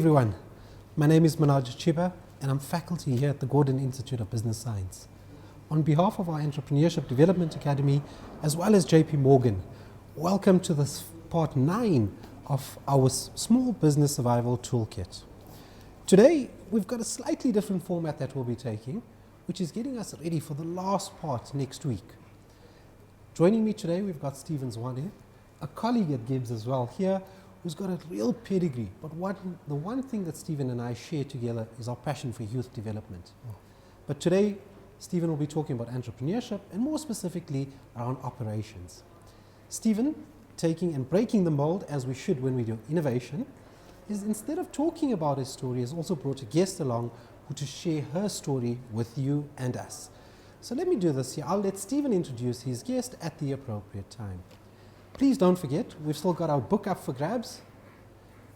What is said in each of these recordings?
Everyone, my name is Manoj Chiba and I'm faculty here at the Gordon Institute of Business Science. On behalf of our Entrepreneurship Development Academy as well as JP Morgan, welcome to this part 9 of our Small Business Survival Toolkit. Today we've got a slightly different format that we'll be taking, which is getting us ready for the last part next week. Joining me today we've got Zwane, a colleague at GIBS as well here, who's got a real pedigree, but the one thing that Stephen and I share together is our passion for youth development. But today, Stephen will be talking about entrepreneurship and more specifically around operations. Stephen, taking and breaking the mold as we should when we do innovation, is instead of talking about his story, has also brought a guest along who to share her story with you and us. So let me do this here. I'll let Stephen introduce his guest at the appropriate time. Please don't forget, we've still got our book up for grabs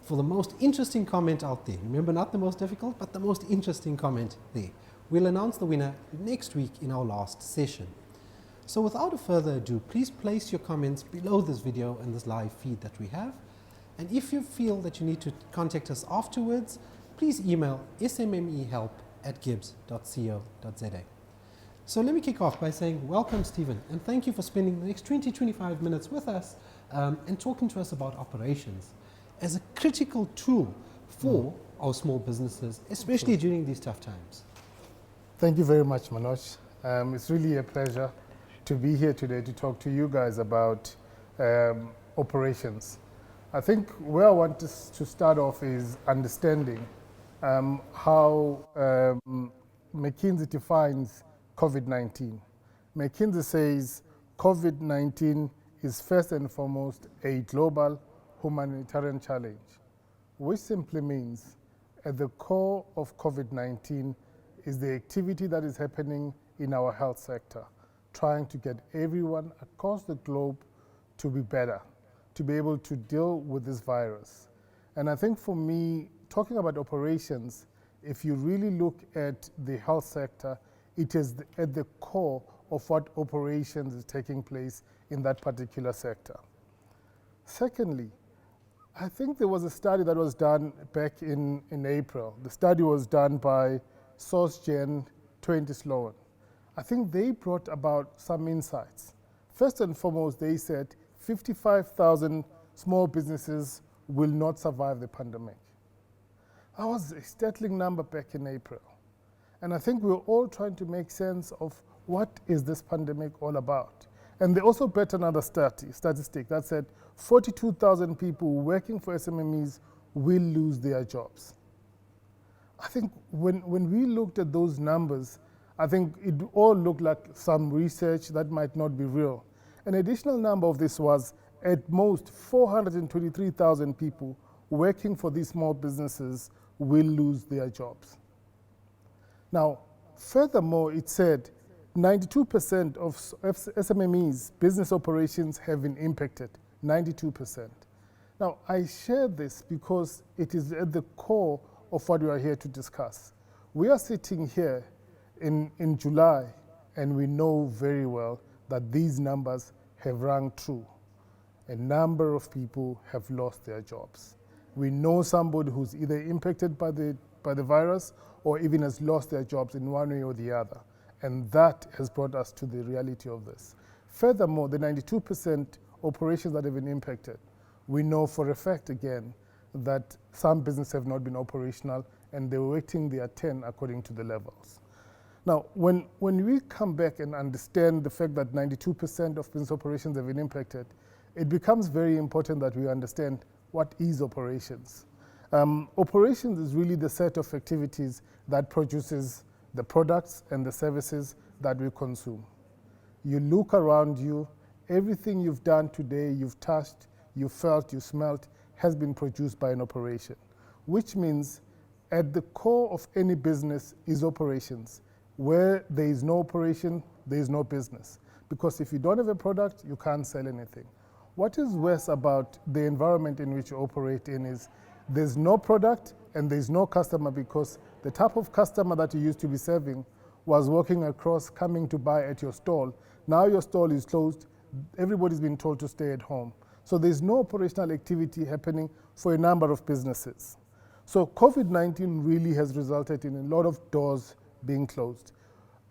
for the most interesting comment out there. Remember, not the most difficult, but the most interesting comment there. We'll announce the winner next week in our last session. So without further ado, please place your comments below this video and this live feed that we have. And if you feel that you need to contact us afterwards, please email smmehelp@gibs.co.za. So let me kick off by saying welcome, Stephen, and thank you for spending the next 20-25 minutes with us and talking to us about operations as a critical tool for our small businesses, especially during these tough times. Thank you very much, Manoj. It's really a pleasure to be here today to talk to you guys about operations. I think where I want to start off is understanding how McKinsey defines COVID-19. McKinsey says COVID-19 is first and foremost a global humanitarian challenge, which simply means at the core of COVID-19 is the activity that is happening in our health sector, trying to get everyone across the globe to be better, to be able to deal with this virus. And I think for me, talking about operations, if you really look at the health sector, it is at the core of what operations is taking place in that particular sector. Secondly, I think there was a study that was done back in April. The study was done by Zwane, Sloan. I think they brought about some insights. First and foremost, they said 55,000 small businesses will not survive the pandemic. That was a startling number back in April. And I think we're all trying to make sense of what is this pandemic all about. And they also brought another statistic that said 42,000 people working for SMMEs will lose their jobs. I think when we looked at those numbers, I think it all looked like some research that might not be real. An additional number of this was at most 423,000 people working for these small businesses will lose their jobs. Now, furthermore, it said 92% of SMMEs, business operations, have been impacted, 92%. Now, I share this because it is at the core of what we are here to discuss. We are sitting here in July, and we know very well that these numbers have rung true. A number of people have lost their jobs. We know somebody who's either impacted by the virus or even has lost their jobs in one way or the other. And that has brought us to the reality of this. Furthermore, the 92% operations that have been impacted, we know for a fact again that some businesses have not been operational and they're waiting their turn according to the levels. Now, when we come back and understand the fact that 92% of business operations have been impacted, it becomes very important that we understand what is operations. Operations is really the set of activities that produces the products and the services that we consume. You look around you, everything you've done today, you've touched, you felt, you smelt, has been produced by an operation, which means at the core of any business is operations. Where there is no operation, there is no business. Because if you don't have a product, you can't sell anything. What is worse about the environment in which you operate in is there's no product and there's no customer, because the type of customer that you used to be serving was walking across, coming to buy at your stall. Now your stall is closed, everybody's been told to stay at home. So there's no operational activity happening for a number of businesses. So COVID-19 really has resulted in a lot of doors being closed.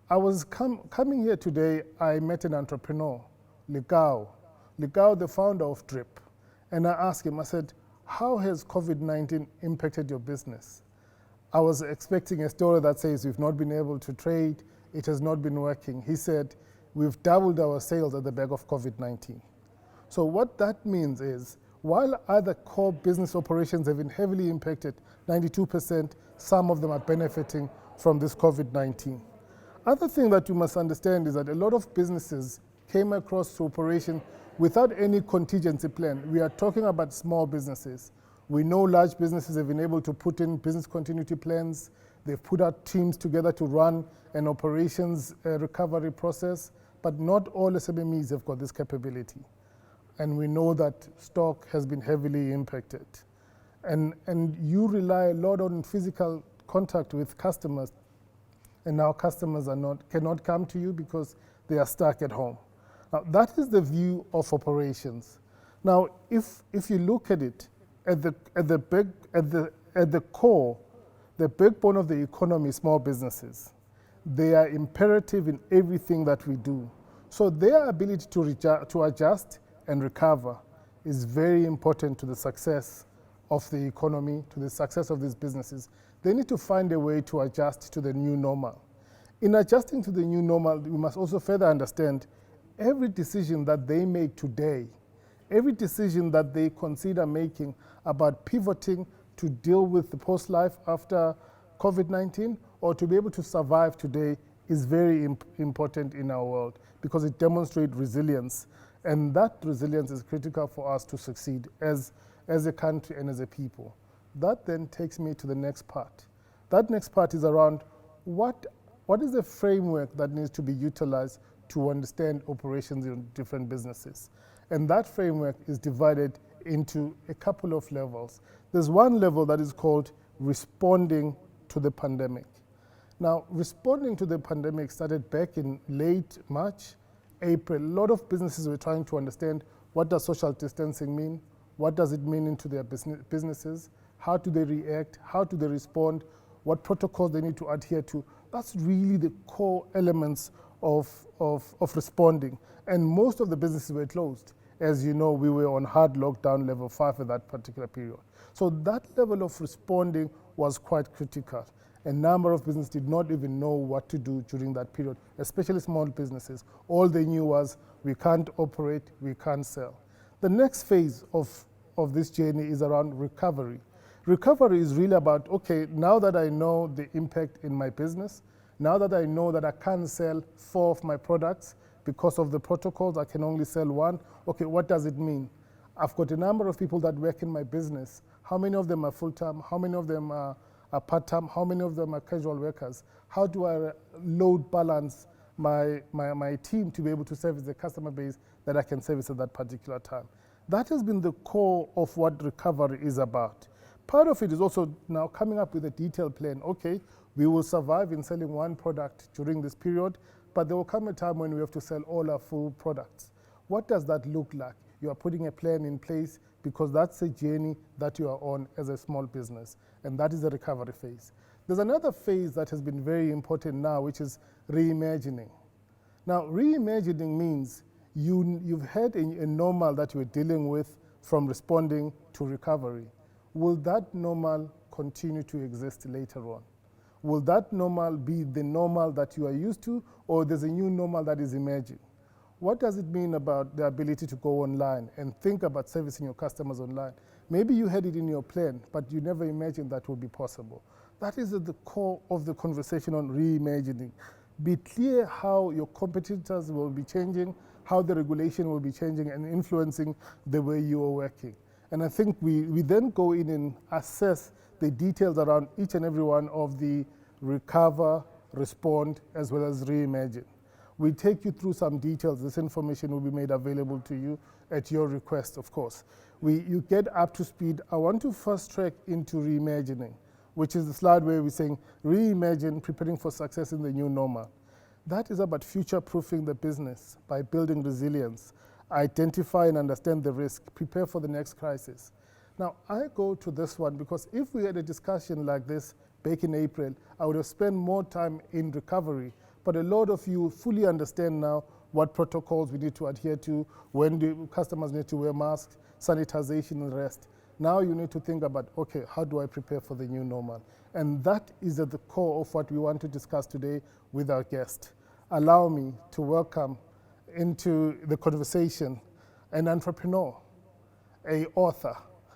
I was coming here today, I met an entrepreneur, Ligao, the founder of Drip. And I asked him, I said, how has COVID-19 impacted your business? I was expecting a story that says we've not been able to trade, it has not been working. He said, we've doubled our sales at the back of COVID-19. So what that means is, while other core business operations have been heavily impacted, 92%, some of them are benefiting from this COVID-19. Other thing that you must understand is that a lot of businesses came across to operation without any contingency plan. We are talking about small businesses. We know large businesses have been able to put in business continuity plans. They've put out teams together to run an operations recovery process, but not all SMEs have got this capability. And we know that stock has been heavily impacted. And you rely a lot on physical contact with customers, and now customers cannot come to you because they are stuck at home. Now, that is the view of operations. Now, if you look at it, at the core, the backbone of the economy is small businesses. They are imperative in everything that we do. So their ability to adjust and recover is very important to the success of the economy, to the success of these businesses. They need to find a way to adjust to the new normal. In adjusting to the new normal, we must also further understand every decision that they make today, every decision that they consider making about pivoting to deal with the post-life after COVID-19 or to be able to survive today is very important in our world because it demonstrates resilience. And that resilience is critical for us to succeed as a country and as a people. That then takes me to the next part. That next part is around what is the framework that needs to be utilized to understand operations in different businesses. And that framework is divided into a couple of levels. There's one level that is called responding to the pandemic. Now, responding to the pandemic started back in late March, April. A lot of businesses were trying to understand what does social distancing mean, what does it mean into their businesses, how do they react, how do they respond, what protocols they need to adhere to. That's really the core elements of responding. And most of the businesses were closed. As you know, we were on hard lockdown level 5 at that particular period. So that level of responding was quite critical. A number of businesses did not even know what to do during that period, especially small businesses. All they knew was, we can't operate, we can't sell. The next phase of this journey is around recovery. Recovery is really about, okay, now that I know the impact in my business, now that I know that I can't sell 4 of my products because of the protocols, I can only sell 1. Okay, what does it mean? I've got a number of people that work in my business. How many of them are full-time? How many of them are part-time? How many of them are casual workers? How do I load balance my team to be able to service the customer base that I can service at that particular time? That has been the core of what recovery is about. Part of it is also now coming up with a detailed plan. Okay, we will survive in selling 1 product during this period, but there will come a time when we have to sell all our full products. What does that look like? You are putting a plan in place because that's a journey that you are on as a small business, and that is the recovery phase. There's another phase that has been very important now, which is reimagining. Now, reimagining means you've had a normal that you're dealing with from responding to recovery. Will that normal continue to exist later on? Will that normal be the normal that you are used to, or there's a new normal that is emerging? What does it mean about the ability to go online and think about servicing your customers online? Maybe you had it in your plan, but you never imagined that would be possible. That is at the core of the conversation on reimagining. Be clear how your competitors will be changing, how the regulation will be changing and influencing the way you are working. And I think we then go in and assess the details around each and every one of the recover, respond, as well as reimagine. We take you through some details. This information will be made available to you at your request, of course. You get up to speed. I want to first track into reimagining, which is the slide where we're saying reimagine, preparing for success in the new normal. That is about future-proofing the business by building resilience, identify and understand the risk, prepare for the next crisis. Now, I go to this one because if we had a discussion like this back in April, I would have spent more time in recovery. But a lot of you fully understand now what protocols we need to adhere to, when the customers need to wear masks, sanitization and the rest. Now you need to think about, okay, how do I prepare for the new normal? And that is at the core of what we want to discuss today with our guest. Allow me to welcome into the conversation an entrepreneur, an author,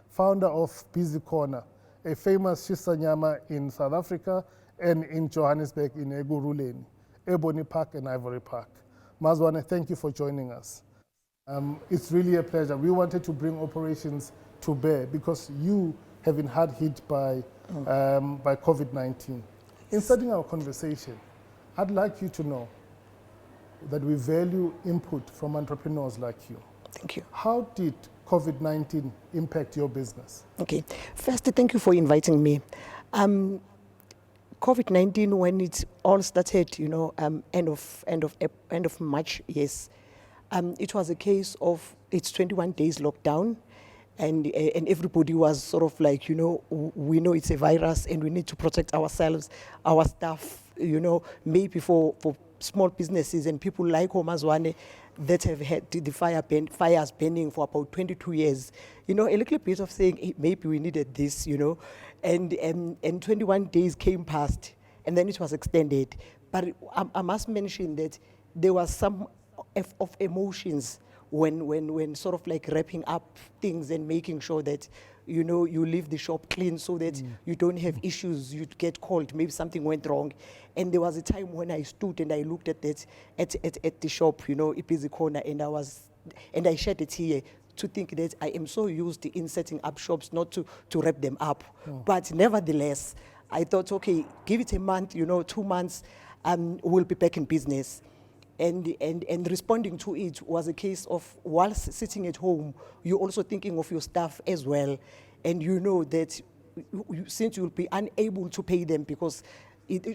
founder of Busy Corner, a famous Shisanyama in South Africa and in Johannesburg in Eguruleni, Ebony Park and Ivory Park. Zwane, thank you for joining us. It's really a pleasure. We wanted to bring operations to bear because you have been hard hit by COVID-19. In starting our conversation, I'd like you to know that we value input from entrepreneurs like you. Thank you. How did COVID-19 impact your business? Okay. First, thank you for inviting me. COVID-19, when it all started, end of March, yes, it was a case of it's 21 days lockdown, and everybody was sort of like, we know it's a virus and we need to protect ourselves, our staff, maybe for small businesses and people like Zwane that have had the fires burning for about 22 years. A little bit of saying, hey, maybe we needed this, and 21 days came past and then it was extended. But I must mention that there was some of emotions when sort of like wrapping up things and making sure that you leave the shop clean so that you don't have issues, you get called, maybe something went wrong. And there was a time when I stood and I looked at that at the shop, a Busy Corner, and I shared it here to think that I am so used in setting up shops not to wrap them up. But nevertheless, I thought, okay, give it a month, 2 months, we'll be back in business. And responding to it was a case of, whilst sitting at home, you're also thinking of your staff as well. And you know that since you'll be unable to pay them because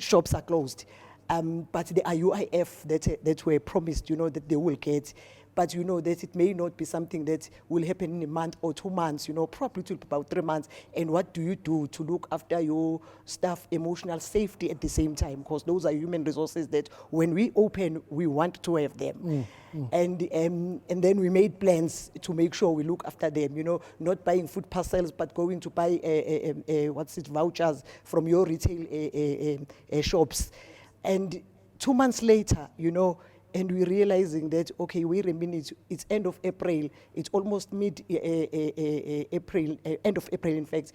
shops are closed, but the IUIF that were promised, that they will get, but that it may not be something that will happen in a month or 2 months, probably to about 3 months. And what do you do to look after your staff emotional safety at the same time? Because those are human resources that when we open, we want to have them. And then we made plans to make sure we look after them, not buying food parcels, but going to buy vouchers from your retail shops. And 2 months later, and we're realizing that, okay, wait a minute, it's end of April, it's almost mid-April, end of April, in fact,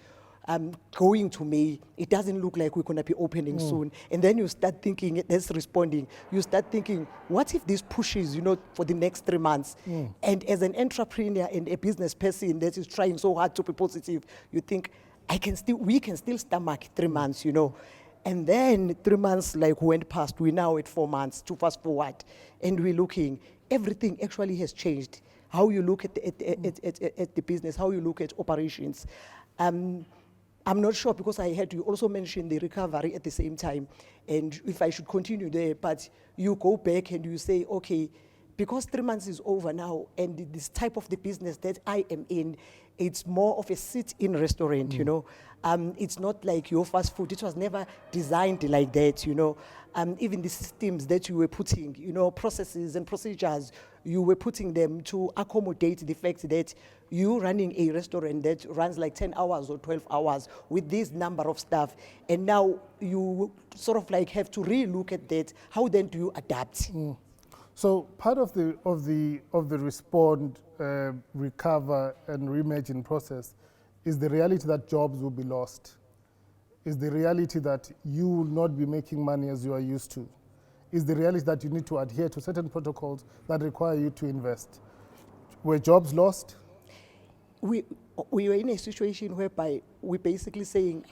going to May, it doesn't look like we're going to be opening soon. And then you start thinking, that's responding, you start thinking, what if this pushes, for the next 3 months? And as an entrepreneur and a business person that is trying so hard to be positive, you think, we can still stomach 3 months, And then 3 months went past. We're now at 4 months to fast forward, and we're looking. Everything actually has changed. How you look at the business, how you look at operations. I'm not sure because I had to also mention the recovery at the same time, and if I should continue there. But you go back and you say, okay, because 3 months is over now, and this type of the business that I am in, it's more of a sit-in restaurant, It's not like your fast food. It was never designed like that, Even the systems that you were putting, processes and procedures, you were putting them to accommodate the fact that you running a restaurant that runs like 10 hours or 12 hours with this number of staff. And now you sort of have to re-look at that. How then do you adapt? So part of the respond, recover, and reimagine process is the reality that jobs will be lost. Is the reality that you will not be making money as you are used to. Is the reality that you need to adhere to certain protocols that require you to invest. Were jobs lost? We were in a situation whereby we're basically saying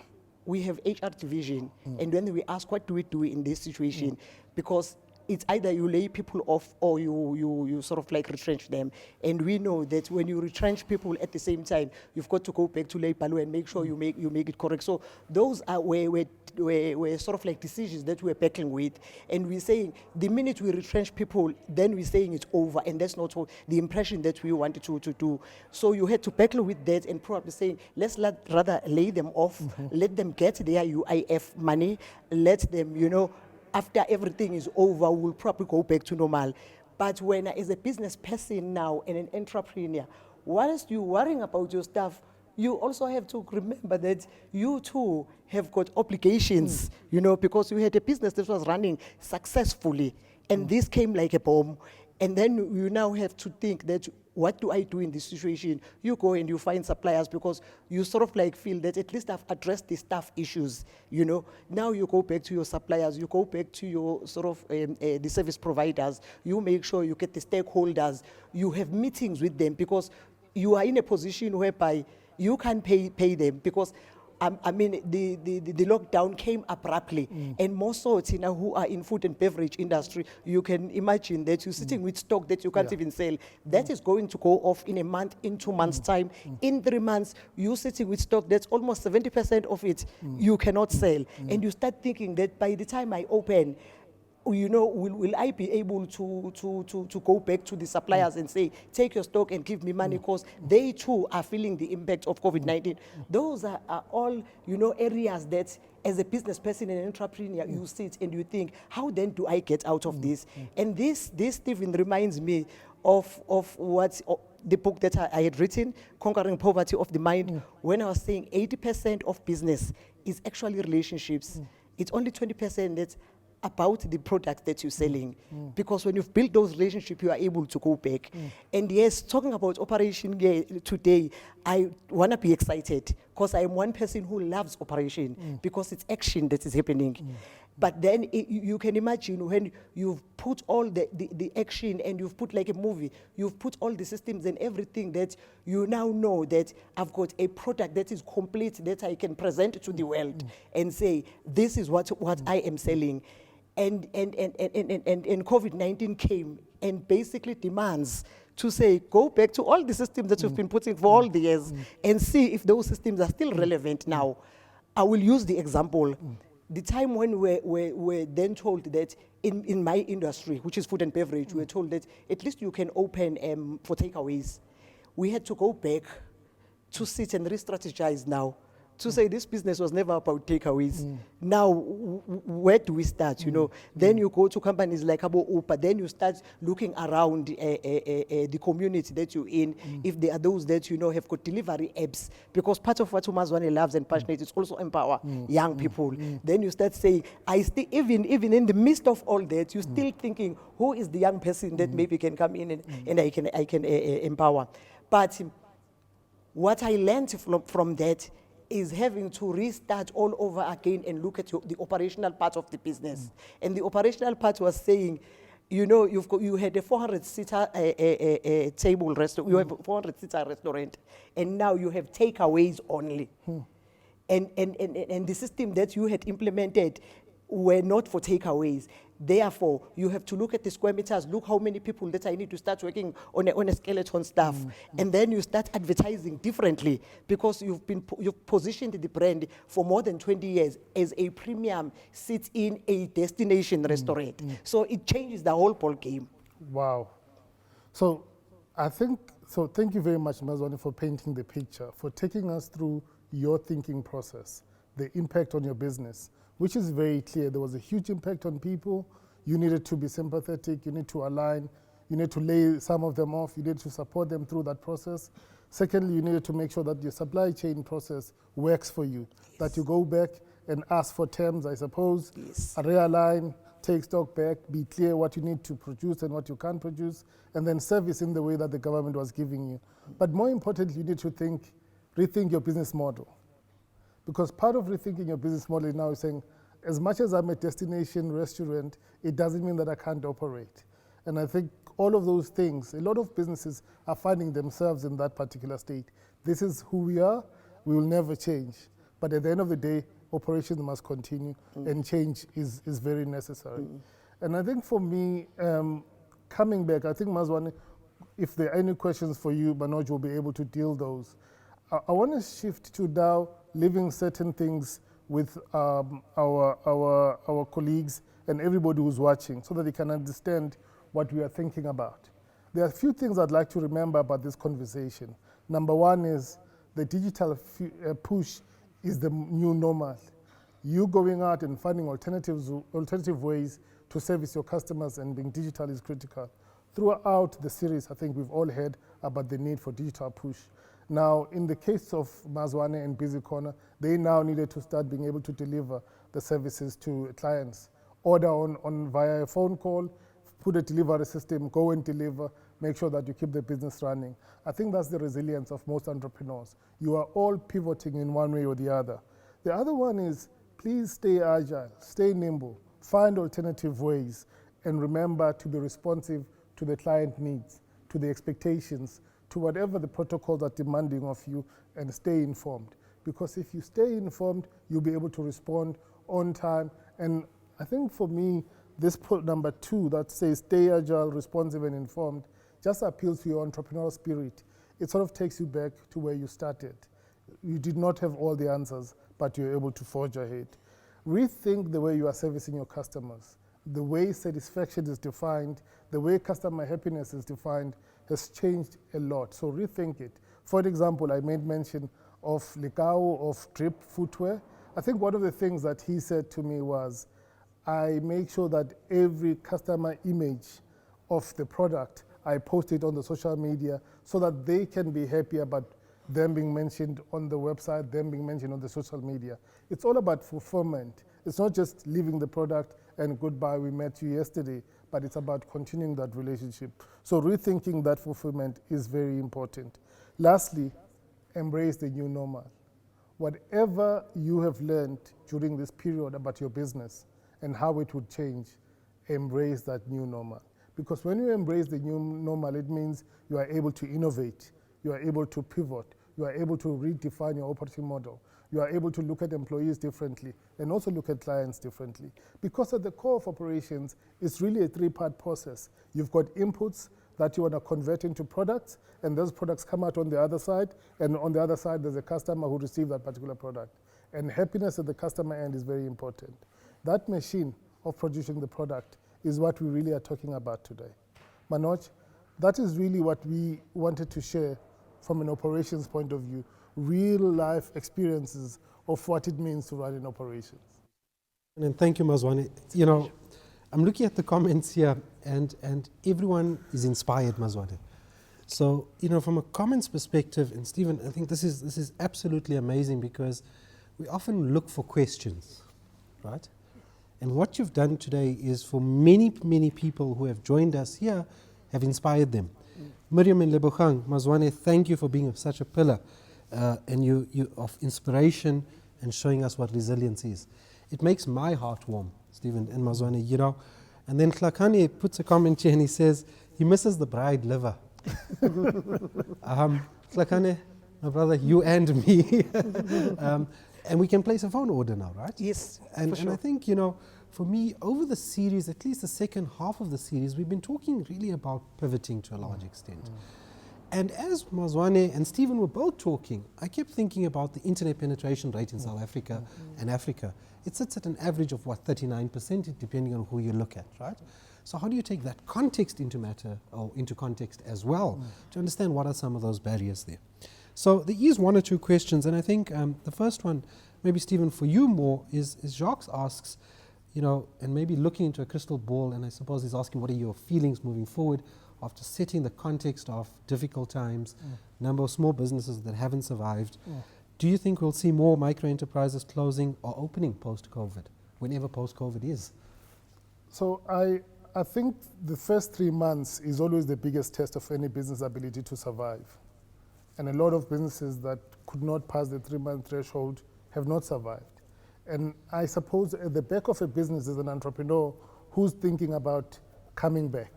we have HR division, and then we ask, what do we do in this situation? Because it's either you lay people off or you sort of like retrench them. And we know that when you retrench people at the same time, you've got to go back to labor law and make sure you make it correct. So those are where sort of like decisions that we're battling with. And we're saying the minute we retrench people, then we're saying it's over. And that's not the impression that we wanted to do. So you had to battle with that and probably saying, let's rather lay them off, let them get their UIF money, let them, after everything is over, we'll probably go back to normal. But when as a business person now and an entrepreneur, whilst you're worrying about your stuff, you also have to remember that you too have got obligations, because you had a business that was running successfully, and this came like a bomb. And then you now have to think that, what do I do in this situation? You go and you find suppliers because you sort of like feel that at least I've addressed the staff issues, Now you go back to your suppliers, you go back to your sort of the service providers, you make sure you get the stakeholders, you have meetings with them because you are in a position whereby you can't pay them because the lockdown came abruptly, and more so, Tina, who are in food and beverage industry, you can imagine that you're sitting with stock that you can't even sell. That is going to go off in a month, in 2 months' time. In 3 months, you're sitting with stock that's almost 70% of it you cannot sell. And you start thinking that by the time I open, will I be able to go back to the suppliers and say, take your stock and give me money, because they too are feeling the impact of COVID-19. Those are all, areas that as a business person and entrepreneur, you sit and you think, how then do I get out of this? And this Stephen reminds me of what the book that I had written, Conquering Poverty of the Mind, when I was saying 80% of business is actually relationships. It's only 20% that's about the products that you're selling, because when you've built those relationships, you are able to go back. And yes, talking about operation today, I want to be excited because I am one person who loves operation because it's action that is happening. But then you can imagine when you've put all the action and you've put like a movie, you've put all the systems and everything that you now know that I've got a product that is complete that I can present to the world and say, this is what I am selling. And COVID-19 came and basically demands to say, go back to all the systems that you've been putting for all the years and see if those systems are still relevant now. I will use the example. The time when we're then told that in my industry, which is food and beverage, we're told that at least you can open for takeaways. We had to go back to sit and re-strategize now to say this business was never about takeaways. Now, where do we start, Then you go to companies like Uber, then you start looking around the community that you're in, if there are those that, have got delivery apps, because part of what Zwane loves and passionate is also empower young people. Then you start saying, even in the midst of all that, you're still thinking, who is the young person that maybe can come in and I can empower. But what I learned from that is having to restart all over again and look at the operational part of the business. And the operational part was saying, you had a 400-seater table restaurant, you have a 400-seater restaurant, and now you have takeaways only. And the system that you had implemented were not for takeaways. Therefore, you have to look at the square meters, look how many people that I need to start working on a skeleton staff. And then you start advertising differently because you've positioned the brand for more than 20 years as a premium sits in a destination restaurant. So it changes the whole ball game. Wow. So thank you very much, Zwane, for painting the picture, for taking us through your thinking process, the impact on your business, which is very clear. There was a huge impact on people. You needed to be sympathetic, you need to align, you need to lay some of them off, you need to support them through that process. Secondly, you needed to make sure that your supply chain process works for you, that you go back and ask for terms, I suppose, realign, take stock back, be clear what you need to produce and what you can't produce, and then service in the way that the government was giving you. But more importantly, you need to rethink your business model. Because part of rethinking your business model now is saying, as much as I'm a destination restaurant, it doesn't mean that I can't operate. And I think all of those things, a lot of businesses are finding themselves in that particular state. This is who we are, we will never change. But at the end of the day, operations must continue and change is very necessary. And I think for me, coming back, I think Zwane, if there are any questions for you, Manoj will be able to deal those. I want to shift to now leaving certain things with our colleagues and everybody who's watching so that they can understand what we are thinking about. There are a few things I'd like to remember about this conversation. Number one is the digital push is the new normal. You going out and finding alternative ways to service your customers and being digital is critical. Throughout the series, I think we've all heard about the need for digital push. Now, in the case of Zwane and Busy Corner, they now needed to start being able to deliver the services to clients. Order on via a phone call, put a delivery system, go and deliver, make sure that you keep the business running. I think that's the resilience of most entrepreneurs. You are all pivoting in one way or the other. The other one is, please stay agile, stay nimble, find alternative ways, and remember to be responsive to the client needs, to the expectations, to whatever the protocols are demanding of you, and stay informed. Because if you stay informed, you'll be able to respond on time. And I think for me, this number 2 that says stay agile, responsive, and informed just appeals to your entrepreneurial spirit. It sort of takes you back to where you started. You did not have all the answers, but you're able to forge ahead. Rethink the way you are servicing your customers. The way satisfaction is defined, the way customer happiness is defined has changed a lot. So rethink it. For example, I made mention of Likau, of Drip Footwear. I think one of the things that he said to me was, I make sure that every customer image of the product, I post it on the social media so that they can be happy about them being mentioned on the website, them being mentioned on the social media. It's all about fulfillment. It's not just leaving the product and goodbye, we met you yesterday, but it's about continuing that relationship. So rethinking that fulfillment is very important. Lastly, embrace the new normal. Whatever you have learned during this period about your business and how it would change, embrace that new normal. Because when you embrace the new normal, it means you are able to innovate, you are able to pivot, you are able to redefine your operating model, you are able to look at employees differently and also look at clients differently. Because at the core of operations, it's really a 3-part process. You've got inputs that you want to convert into products, and those products come out on the other side, and on the other side, there's a customer who receives that particular product. And happiness at the customer end is very important. That machine of producing the product is what we really are talking about today. Manoj, that is really what we wanted to share from an operations point of view, real life experiences of what it means to run in operations. And thank you, Zwane. You know, I'm looking at the comments here, and everyone is inspired, Zwane. So, you know, from a comments perspective, and Stephen, I think this is absolutely amazing because we often look for questions, right? And what you've done today is for many, many people who have joined us here, have inspired them. Miriam and Lebogang, Zwane, thank you for being such a pillar and you of inspiration and showing us what resilience is. It makes my heart warm, Stephen and Zwane, you know. And then Hlakane puts a comment here and he says, he misses the bride liver. Hlakane, my brother, you and me. And we can place a phone order now, right? Yes, and sure. I think, you know, for me, over the series, at least the second half of the series, we've been talking really about pivoting to a large extent. And as Zwane and Stephen were both talking, I kept thinking about the internet penetration rate in South Africa and Africa. It sits at an average of, 39%, depending on who you look at, right? So how do you take that context into context as well to understand what are some of those barriers there? So there is one or two questions, and I think the first one, maybe Stephen, for you more, is Jacques asks, you know, and maybe looking into a crystal ball, and I suppose he's asking what are your feelings moving forward after setting the context of difficult times, number of small businesses that haven't survived. Do you think we'll see more micro enterprises closing or opening post-COVID, whenever post-COVID is? So I think the first 3 months is always the biggest test of any business ability to survive. And a lot of businesses that could not pass the 3-month threshold have not survived. And I suppose at the back of a business is an entrepreneur who's thinking about coming back.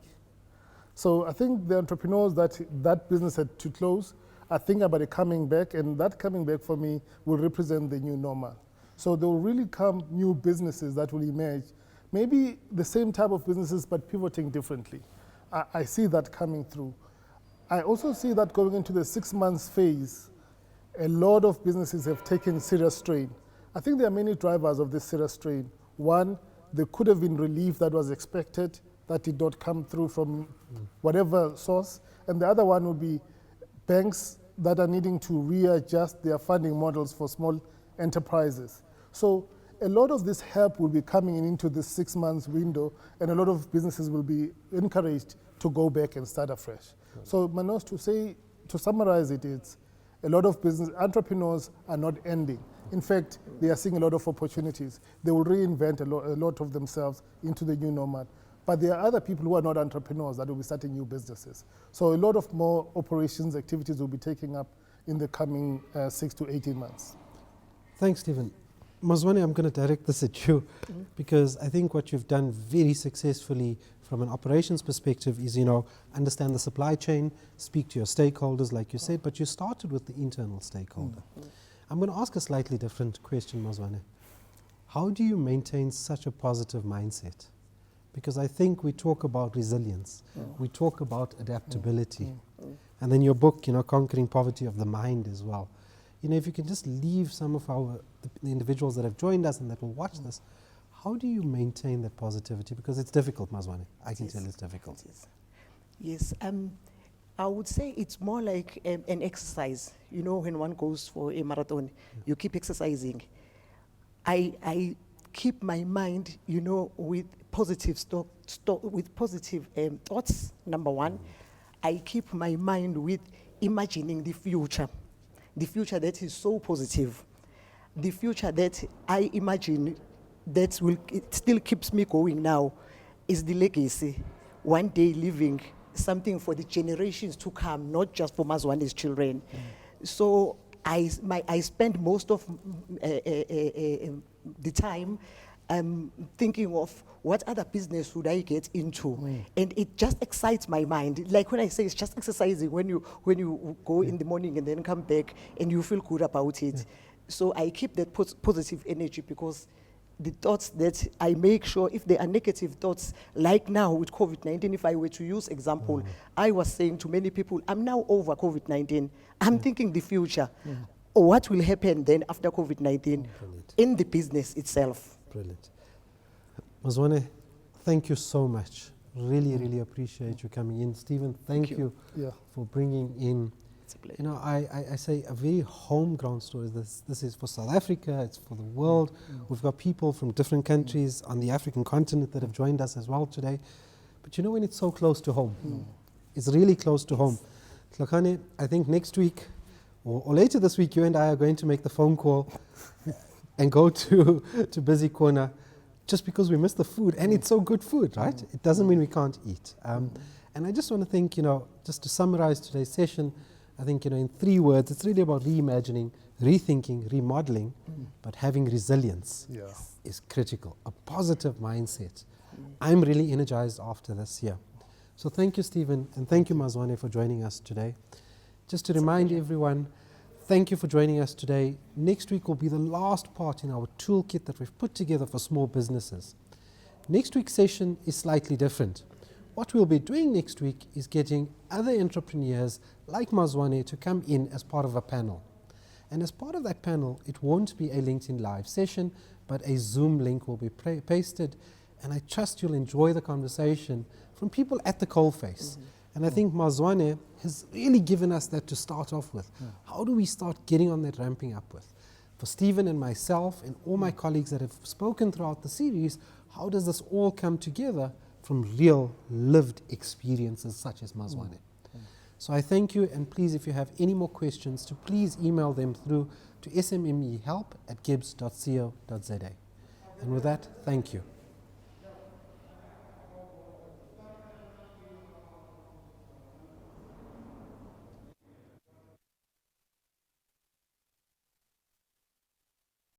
So I think the entrepreneurs that business had to close are thinking about it coming back, and that coming back for me will represent the new normal. So there will really come new businesses that will emerge maybe the same type of businesses but pivoting differently. I see that coming through. I also see that going into the 6 months phase, a lot of businesses have taken serious strain. I think there are many drivers of this serious strain. One, there could have been relief that was expected that did not come through from whatever source. And the other one would be banks that are needing to readjust their funding models for small enterprises. So a lot of this help will be coming into this 6 months window, and a lot of businesses will be encouraged to go back and start afresh. So Manos, to summarize it, it's a lot of business entrepreneurs are not ending. In fact, they are seeing a lot of opportunities. They will reinvent a lot of themselves into the new normal. But there are other people who are not entrepreneurs that will be starting new businesses. So a lot of more operations activities will be taking up in the coming 6 to 18 months. Thanks, Stephen. Zwane, I'm going to direct this at you because I think what you've done very successfully from an operations perspective is, understand the supply chain, speak to your stakeholders, like you said, but you started with the internal stakeholder. I'm going to ask a slightly different question, Zwane. How do you maintain such a positive mindset? Because I think we talk about resilience, we talk about adaptability, and then your book, Conquering Poverty of the Mind as well. If you can just leave some of the individuals that have joined us and that will watch this, how do you maintain that positivity? Because it's difficult, Zwane. I can tell it's difficult. Yes, I would say it's more like an exercise. When one goes for a marathon, you keep exercising. I keep my mind, with positive thoughts, number one. I keep my mind with imagining the future that is so positive, the future that I imagine that it still keeps me going now is the legacy. One day leaving something for the generations to come, not just for Zwane's children. So I spend most of the time thinking of what other business would I get into, and it just excites my mind. Like when I say it's just exercising, when you go in the morning and then come back and you feel good about it. So I keep that positive energy because the thoughts that I make sure if there are negative thoughts, like now with COVID-19, if I were to use example, I was saying to many people, I'm now over COVID-19. I'm thinking the future. What will happen then after COVID-19 in the business itself? Brilliant. Zwane, thank you so much. Really, really appreciate you coming in. Stephen, thank you for bringing in, It's a pleasure. I say a very homegrown story. This is for South Africa, it's for the world. We've got people from different countries on the African continent that have joined us as well today. But when it's so close to home, it's really close to home. Tlhakane, I think next week or later this week, you and I are going to make the phone call and go to Busy Corner just because we miss the food. And it's so good food, right? It doesn't mean we can't eat. And I just want to think, just to summarize today's session, I think, in 3 words, it's really about reimagining, rethinking, remodeling, but having resilience is critical. A positive mindset. I'm really energized after this year. So thank you, Stephen, and thank you, Zwane, for joining us today. Just to remind everyone, thank you for joining us today. Next week will be the last part in our toolkit that we've put together for small businesses. Next week's session is slightly different. What we'll be doing next week is getting other entrepreneurs like Zwane to come in as part of a panel. And as part of that panel, it won't be a LinkedIn Live session, but a Zoom link will be pasted. And I trust you'll enjoy the conversation from people at the coalface. And I think Zwane has really given us that to start off with. How do we start getting on that ramping up with? For Stephen and myself and all my colleagues that have spoken throughout the series, how does this all come together from real lived experiences such as Zwane? So I thank you, and please, if you have any more questions, to please email them through to smmehelp@gibs.co.za. And with that, thank you.